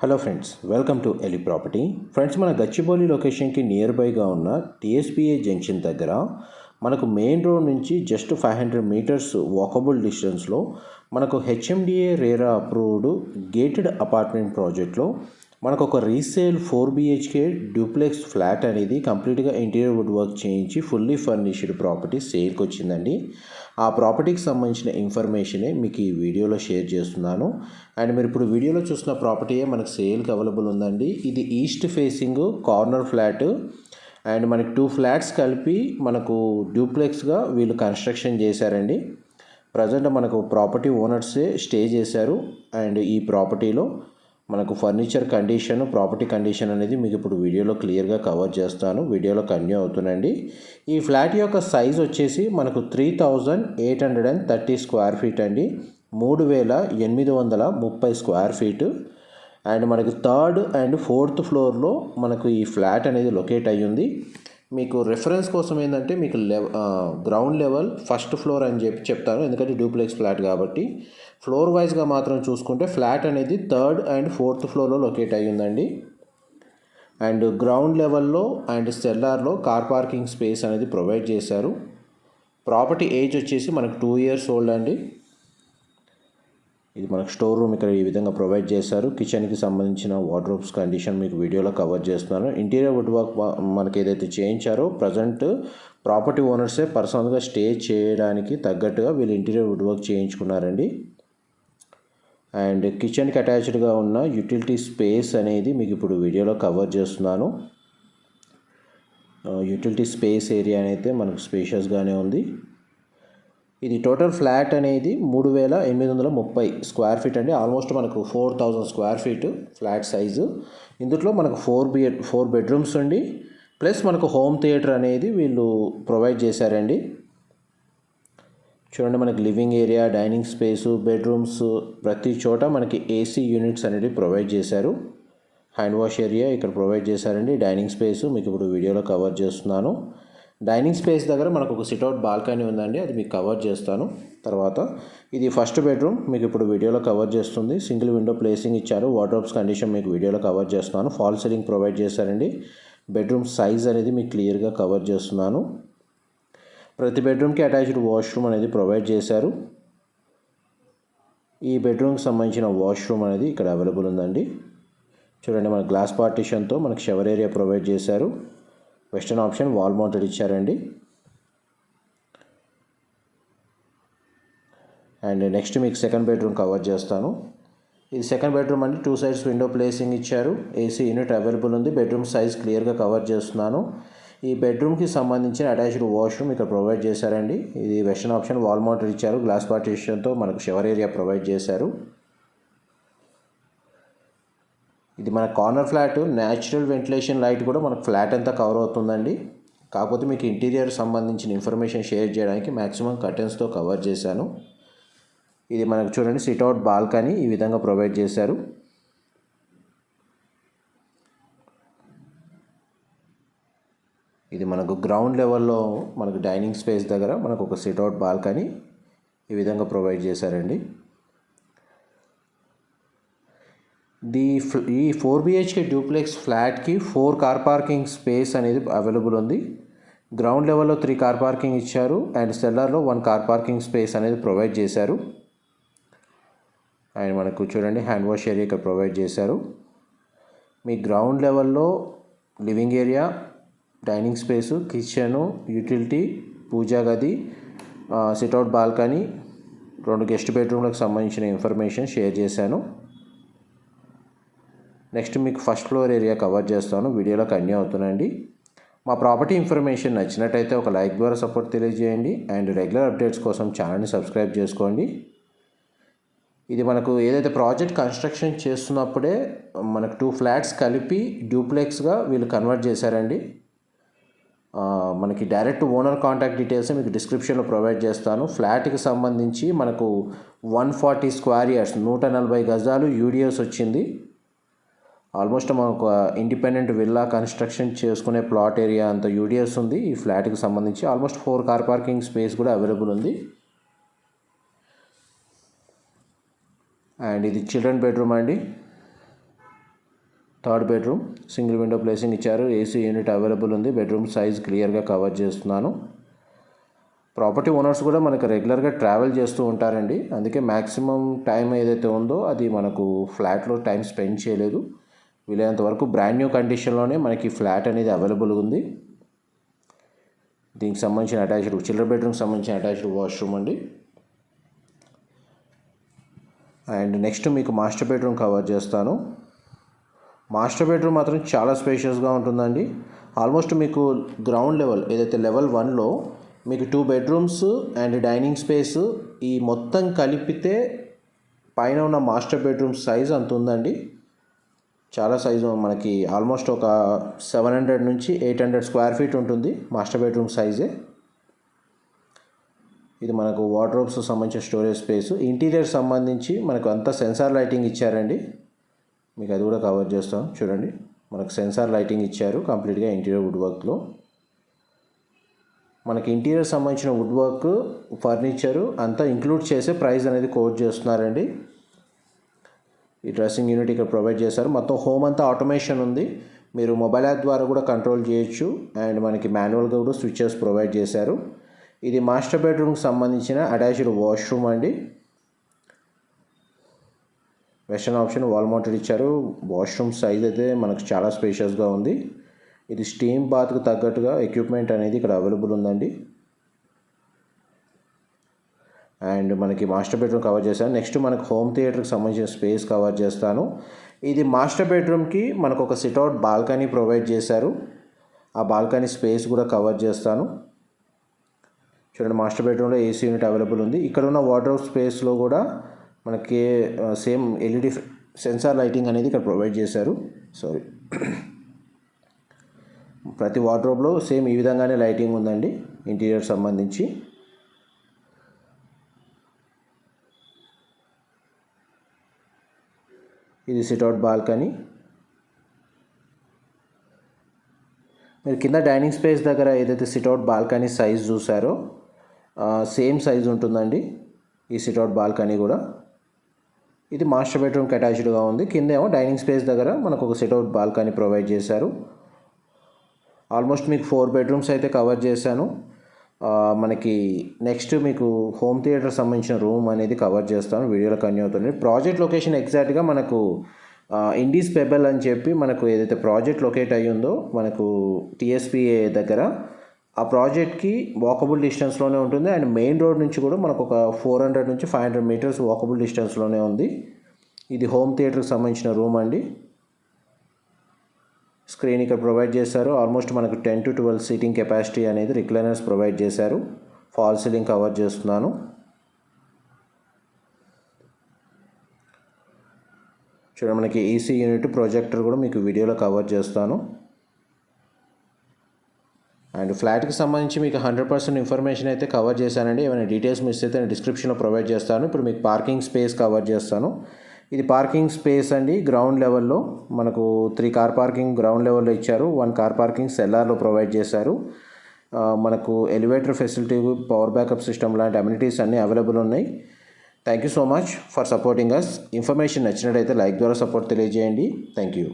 Hello friends, welcome to Eli property. Friends, మన గచ్చిబౌలి లొకేషన్కి near బైగా ఉన్న టీఎస్పీఏ జంక్షన్ దగ్గర మనకు మెయిన్ రోడ్ నుంచి జస్ట్ 500 మీటర్స్ వాకబుల్ డిస్టెన్స్లో మనకు HMDA RERA approved gated apartment ప్రాజెక్ట్లో మనకు ఒక రీసేల్ 4 BHK డ్యూప్లెక్స్ ఫ్లాట్ అనేది కంప్లీట్గా ఇంటీరియర్ వుడ్ వర్క్ చేయించి ఫుల్లీ ఫర్నిష్డ్ ప్రాపర్టీ సేల్కి వచ్చిందండి. ఆ ప్రాపర్టీకి సంబంధించిన ఇన్ఫర్మేషనే మీకు ఈ వీడియోలో షేర్ చేస్తున్నాను. అండ్ మీరు ఇప్పుడు వీడియోలో చూసిన ప్రాపర్టీయే మనకు సేల్కి అవైలబుల్ ఉందండి. ఇది east facing corner flat and మనకి 2 ఫ్లాట్స్ కలిపి మనకు డ్యూప్లెక్స్గా వీళ్ళు కన్స్ట్రక్షన్ చేశారండి. ప్రజెంట్ మనకు ప్రాపర్టీ ఓనర్సే స్టే చేశారు. అండ్ ఈ ప్రాపర్టీలో మనకు ఫర్నిచర్ కండిషన్, ప్రాపర్టీ కండిషన్ అనేది మీకు ఇప్పుడు వీడియోలో క్లియర్గా కవర్ చేస్తాను. వీడియోలో కంటిన్యూ అవుతుందండి. ఈ ఫ్లాట్ యొక్క సైజ్ వచ్చేసి మనకు 3830 స్క్వేర్ ఫీట్ అండి, 3830 స్క్వేర్ ఫీట్. అండ్ మనకి థర్డ్ అండ్ ఫోర్త్ ఫ్లోర్లో మనకు ఈ ఫ్లాట్ అనేది లొకేట్ అయ్యింది. మీకు రెఫరెన్స్ కోసం ఏంటంటే మీకు గ్రౌండ్ లెవెల్ ఫస్ట్ ఫ్లోర్ అని చెప్తాను, ఎందుకంటే డూప్లెక్స్ ఫ్లాట్ కాబట్టి. ఫ్లోర్ వైజ్గా మాత్రం చూసుకుంటే ఫ్లాట్ అనేది థర్డ్ అండ్ ఫోర్త్ ఫ్లోర్లో లొకేట్ అయ్యిందండి. అండ్ గ్రౌండ్ లెవెల్లో అండ్ సెల్లార్లో కార్ పార్కింగ్ స్పేస్ అనేది ప్రొవైడ్ చేశారు. ప్రాపర్టీ ఏజ్ వచ్చేసి మనకు 2 years ఓల్డ్ అండి. ఇది మనకు స్టోర్ రూమ్ ఇక్కడ ఈ విధంగా ప్రొవైడ్ చేశారు. కిచెన్కి సంబంధించిన వార్డ్రోబ్స్ కండిషన్ మీకు వీడియోలో కవర్ చేస్తున్నాను. ఇంటీరియర్ వుడ్ వర్క్ మనకి ఏదైతే చేయించారో ప్రజెంట్ ప్రాపర్టీ ఓనర్సే పర్సనల్గా స్టే చేయడానికి తగ్గట్టుగా వీళ్ళు ఇంటీరియర్ వుడ్ వర్క్ చేయించుకున్నారండి. అండ్ కిచెన్కి అటాచ్డ్గా ఉన్న యూటిలిటీ స్పేస్ అనేది మీకు ఇప్పుడు వీడియోలో కవర్ చేస్తున్నాను. యూటిలిటీ స్పేస్ ఏరియా అయితే మనకు స్పేషియస్గానే ఉంది. ఇది టోటల్ ఫ్లాట్ అనేది 3830 స్క్వేర్ ఫీట్ అండి. ఆల్మోస్ట్ మనకు 4000 స్క్వేర్ ఫీట్ ఫ్లాట్ సైజు. ఇందులో మనకు 4 బెడ్రూమ్స్ ఉండి ప్లస్ మనకు హోమ్ థియేటర్ అనేది వీళ్ళు ప్రొవైడ్ చేశారండి. చూడండి, మనకి living area, dining space, bedrooms ప్రతి చోట మనకి ఏసీ యూనిట్స్ అనేవి ప్రొవైడ్ చేశారు. హ్యాండ్ వాష్ ఏరియా ఇక్కడ ప్రొవైడ్ చేశారండి. డైనింగ్ స్పేసు మీకు ఇప్పుడు వీడియోలో కవర్ చేస్తున్నాను. డైనింగ్ స్పేస్ దగ్గర మనకు ఒక సిట్అవుట్ బాల్కనీ ఉందండి, అది మీకు కవర్ చేస్తాను తర్వాత. ఇది ఫస్ట్ బెడ్రూమ్ మీకు ఇప్పుడు వీడియోలో కవర్ చేస్తుంది. సింగిల్ విండో ప్లేసింగ్ ఇచ్చారు. వార్డ్రోబ్స్ కండిషన్ మీకు వీడియోలో కవర్ చేస్తున్నాను. ఫాల్ సీలింగ్ ప్రొవైడ్ చేశారండి. బెడ్రూమ్ సైజ్ అనేది మీకు క్లియర్గా కవర్ చేస్తున్నాను. ప్రతి బెడ్రూమ్కి అటాచ్డ్ వాష్రూమ్ అనేది ప్రొవైడ్ చేశారు. ఈ బెడ్రూమ్కి సంబంధించిన వాష్రూమ్ అనేది ఇక్కడ అవైలబుల్ ఉందండి. చూడండి, మన గ్లాస్ పార్టీషన్తో మనకు షవర్ ఏరియా ప్రొవైడ్ చేశారు. వెస్టర్న్ ఆప్షన్ వాల్ మౌంటెడ్ ఇచ్చారండి. అండ్ నెక్స్ట్ మీకు సెకండ్ బెడ్రూమ్ కవర్ చేస్తాను. ఇది సెకండ్ బెడ్రూమ్ అండి. 2 sides విండో ప్లేసింగ్ ఇచ్చారు. ఏసీ యూనిట్ అవైలబుల్ ఉంది. బెడ్రూమ్ సైజ్ క్లియర్గా కవర్ చేస్తున్నాను. ఈ బెడ్రూమ్కి సంబంధించిన అటాచ్డ్ వాష్రూమ్ ఇక్కడ ప్రొవైడ్ చేశారండి. ఇది వెస్టర్న్ ఆప్షన్ వాల్ మౌంటెడ్ ఇచ్చారు. గ్లాస్ పార్టీషన్తో మనకు షవర్ ఏరియా ప్రొవైడ్ చేశారు. ఇది మన corner flat. Natural ventilation light కూడా మనకు ఫ్లాట్ అంతా కవర్ అవుతుందండి. కాకపోతే మీకు ఇంటీరియర్ సంబంధించిన ఇన్ఫర్మేషన్ షేర్ చేయడానికి మ్యాక్సిమం కర్టెన్స్తో కవర్ చేశాను. ఇది మనకు చూడండి సిట్అవుట్ బాల్కనీ ఈ విధంగా ప్రొవైడ్ చేశారు. ఇది మనకు గ్రౌండ్ లెవెల్లో మనకు డైనింగ్ స్పేస్ దగ్గర మనకు ఒక సిట్అవుట్ బాల్కనీ ఈ విధంగా ప్రొవైడ్ చేశారండి. ఈ 4 BHK డ్యూప్లెక్స్ ఫ్లాట్కి 4 కార్ పార్కింగ్ స్పేస్ అనేది అవైలబుల్ ఉంది. గ్రౌండ్ లెవెల్లో 3 కార్ పార్కింగ్ ఇచ్చారు. అండ్ సెల్లార్లో 1 కార్ పార్కింగ్ స్పేస్ అనేది ప్రొవైడ్ చేశారు. అండ్ మనకు చూడండి హ్యాండ్ వాష్ ఏరియా ఇక్కడ ప్రొవైడ్ చేశారు. మీ గ్రౌండ్ లెవెల్లో living area, dining space, kitchen, utility, puja గది, సిట్అవుట్ బాల్కనీ, 2 గెస్ట్ బెడ్రూమ్లకు సంబంధించిన ఇన్ఫర్మేషన్ షేర్ చేశాను. నెక్స్ట్ మీకు ఫస్ట్ ఫ్లోర్ ఏరియా కవర్ చేస్తాను. వీడియోలో కంటిన్యూ అవుతుందండి. మా ప్రాపర్టీ ఇన్ఫర్మేషన్ నచ్చినట్టయితే ఒక లైక్ ద్వారా సపోర్ట్ తెలియజేయండి. అండ్ రెగ్యులర్ అప్డేట్స్ కోసం ఛానల్ని సబ్స్క్రైబ్ చేసుకోండి. ఇది మనకు ఏదైతే ప్రాజెక్ట్ కన్స్ట్రక్షన్ చేస్తున్నప్పుడే మనకు 2 ఫ్లాట్స్ కలిపి డ్యూప్లెక్స్గా వీళ్ళు కన్వర్ట్ చేశారండి. మనకి డైరెక్ట్ ఓనర్ కాంటాక్ట్ డీటెయిల్స్ మీకు డిస్క్రిప్షన్లో ప్రొవైడ్ చేస్తాను. ఫ్లాట్కి సంబంధించి మనకు 140 స్క్వేర్ యార్డ్స్ 140 గజాలు యూడిఎస్ వచ్చింది. ఆల్మోస్ట్ మనకు ఇండిపెండెంట్ విల్లా కన్స్ట్రక్షన్ చేసుకునే ప్లాట్ ఏరియా అంత యూడిఎస్ ఉంది ఈ ఫ్లాట్కి సంబంధించి. ఆల్మోస్ట్ 4 కార్ పార్కింగ్ స్పేస్ కూడా అవైలబుల్ ఉంది. అండ్ ఇది చిల్డ్రన్ బెడ్రూమ్ అండి. Third bedroom single window placing ఇచ్చారు. ఏసీ యూనిట్ అవైలబుల్ ఉంది. బెడ్రూమ్ సైజ్ క్లియర్గా కవర్ చేస్తున్నాను. ప్రాపర్టీ ఓనర్స్ కూడా మనకు రెగ్యులర్గా ట్రావెల్ చేస్తూ ఉంటారండి. అందుకే మ్యాక్సిమం టైం ఏదైతే ఉందో అది మనకు ఫ్లాట్లో టైం స్పెండ్ చేయలేదు. వీలైనంత వరకు బ్రాండ్ న్యూ కండిషన్లోనే మనకి ఫ్లాట్ అనేది అవైలబుల్ ఉంది. దీనికి సంబంధించిన అటాచ్డ్ చిల్డ్రన్ బెడ్రూమ్కి సంబంధించిన అటాచ్డ్ వాష్రూమ్ అండి. అండ్ నెక్స్ట్ మీకు మాస్టర్ బెడ్రూమ్ కవర్ చేస్తాను. మాస్టర్ బెడ్రూమ్ మాత్రం చాలా స్పేషియస్గా ఉంటుందండి. ఆల్మోస్ట్ మీకు గ్రౌండ్ లెవెల్ ఏదైతే లెవెల్ 1లో మీకు 2 బెడ్రూమ్స్ అండ్ డైనింగ్ స్పేస్ ఈ మొత్తం కలిపితే పైన ఉన్న మాస్టర్ బెడ్రూమ్ సైజ్ అంత ఉందండి. చాలా సైజు మనకి ఆల్మోస్ట్ ఒక 700 నుంచి 800 స్క్వేర్ ఫీట్ ఉంటుంది మాస్టర్ బెడ్రూమ్ సైజే. ఇది మనకు వార్డ్రోబ్స్ సంబంధించిన స్టోరేజ్ స్పేస్. ఇంటీరియర్ సంబంధించి మనకు అంతా సెన్సార్ లైటింగ్ ఇచ్చారండి. మీకు అది కూడా కవర్ చేస్తాం చూడండి. మనకు సెన్సార్ లైటింగ్ ఇచ్చారు కంప్లీట్గా ఇంటీరియర్ వుడ్ వర్క్లో. మనకి ఇంటీరియర్ సంబంధించిన వుడ్ వర్క్ ఫర్నిచరు అంతా ఇంక్లూడ్ చేసే ప్రైస్ అనేది కోట్ చేస్తున్నారండి. ఈ డ్రెస్సింగ్ యూనిట్ ఇక్కడ ప్రొవైడ్ చేశారు. మొత్తం హోమ్ అంతా ఆటోమేషన్ ఉంది. మీరు మొబైల్ యాప్ ద్వారా కూడా కంట్రోల్ చేయొచ్చు. అండ్ మనకి మాన్యువల్గా కూడా స్విచెస్ ప్రొవైడ్ చేశారు. ఇది మాస్టర్ బెడ్రూమ్కి సంబంధించిన అటాచ్డ్ వాష్రూమ్ అండి. వెస్టర్న్ ఆప్షన్ వాల్ మౌంటెడ్ ఇచ్చారు. వాష్రూమ్ సైజ్ అయితే మనకు చాలా స్పేషియస్గా ఉంది. ఇది స్టీమ్ బాత్కు తగ్గట్టుగా ఎక్విప్మెంట్ అనేది ఇక్కడ అవైలబుల్ ఉందండి. అండ్ మనకి మాస్టర్ బెడ్రూమ్ కవర్ చేశాను. నెక్స్ట్ మనకు హోమ్ థియేటర్కి సంబంధించిన స్పేస్ కవర్ చేస్తాను. ఇది మాస్టర్ బెడ్రూమ్కి మనకు ఒక సిట్అవుట్ బాల్కనీ ప్రొవైడ్ చేశారు. ఆ బాల్కనీ స్పేస్ కూడా కవర్ చేస్తాను. చూడండి, మాస్టర్ బెడ్రూమ్లో ఏసీ యూనిట్ అవైలబుల్ ఉంది. ఇక్కడ ఉన్న వార్డ్రోబ్ స్పేస్లో కూడా మనకి సేమ్ ఎల్ఈడి సెన్సార్ లైటింగ్ అనేది ఇక్కడ ప్రొవైడ్ చేశారు. ప్రతి వార్డ్రోబ్లో సేమ్ ఈ విధంగానే లైటింగ్ ఉందండి ఇంటీరియర్ సంబంధించి. ఇది సిట్అవుట్ బాల్కనీ. మీరు కింద డైనింగ్ స్పేస్ దగ్గర ఏదైతే సిట్అవుట్ బాల్కనీ సైజ్ చూసారో సేమ్ సైజ్ ఉంటుందండి ఈ సిట్అవుట్ బాల్కనీ కూడా. ఇది మాస్టర్ బెడ్రూమ్కి అటాచ్డ్గా ఉంది. కింద ఏమో డైనింగ్ స్పేస్ దగ్గర మనకు ఒక సిట్అవుట్ బాల్కనీ ప్రొవైడ్ చేశారు. ఆల్మోస్ట్ మీకు 4 బెడ్రూమ్స్ అయితే కవర్ చేశాను. మనకి నెక్స్ట్ మీకు హోమ్ థియేటర్ సంబంధించిన రూమ్ అనేది కవర్ చేస్తాను. వీడియోలో కన్యూ అవుతుంది. ప్రాజెక్ట్ లొకేషన్ ఎగ్జాక్ట్గా మనకు ఇండీస్ పెబెల్ అని చెప్పి మనకు ఏదైతే ప్రాజెక్ట్ లొకేట్ అయ్యి ఉందో మనకు టీఎస్పీఏ దగ్గర, ఆ ప్రాజెక్ట్కి వాకబుల్ డిస్టెన్స్లోనే ఉంటుంది. అండ్ మెయిన్ రోడ్ నుంచి కూడా మనకు ఒక 400 నుంచి 500 మీటర్స్ వాకబుల్ డిస్టెన్స్లోనే ఉంది. ఇది హోమ్ థియేటర్కి సంబంధించిన రూమ్ అండి. స్క్రీన్ ఇక్కడ ప్రొవైడ్ చేశారు. ఆల్మోస్ట్ మనకు 10 to 12 సీటింగ్ కెపాసిటీ అనేది రిక్లైనర్స్ ప్రొవైడ్ చేశారు. ఫాల్ సీలింగ్ కవర్ చేస్తున్నాను. చూడండి, మనకి ఏసీ యూనిట్ ప్రొజెక్టర్ కూడా మీకు వీడియోలో కవర్ చేస్తాను. అండ్ ఫ్లాట్కి సంబంధించి మీకు 100% ఇన్ఫర్మేషన్ అయితే కవర్ చేశానండి. ఏమైనా డీటెయిల్స్ మిస్ అయితే నేను డిస్క్రిప్షన్లో ప్రొవైడ్ చేస్తాను. ఇప్పుడు మీకు పార్కింగ్ స్పేస్ కవర్ చేస్తాను. ఇది పార్కింగ్ స్పేస్ అండి. గ్రౌండ్ లెవెల్లో మనకు 3 కార్ పార్కింగ్ గ్రౌండ్ లెవెల్లో ఇచ్చారు. 1 కార్ పార్కింగ్ సెల్లార్లో ప్రొవైడ్ చేశారు. మనకు elevator facility, power backup system లాంటి అమ్యూనిటీస్ అన్నీ అవైలబుల్ ఉన్నాయి. Thank you so much for supporting us. Information నచ్చినట్టయితే లైక్ ద్వారా సపోర్ట్ తెలియజేయండి. Thank you.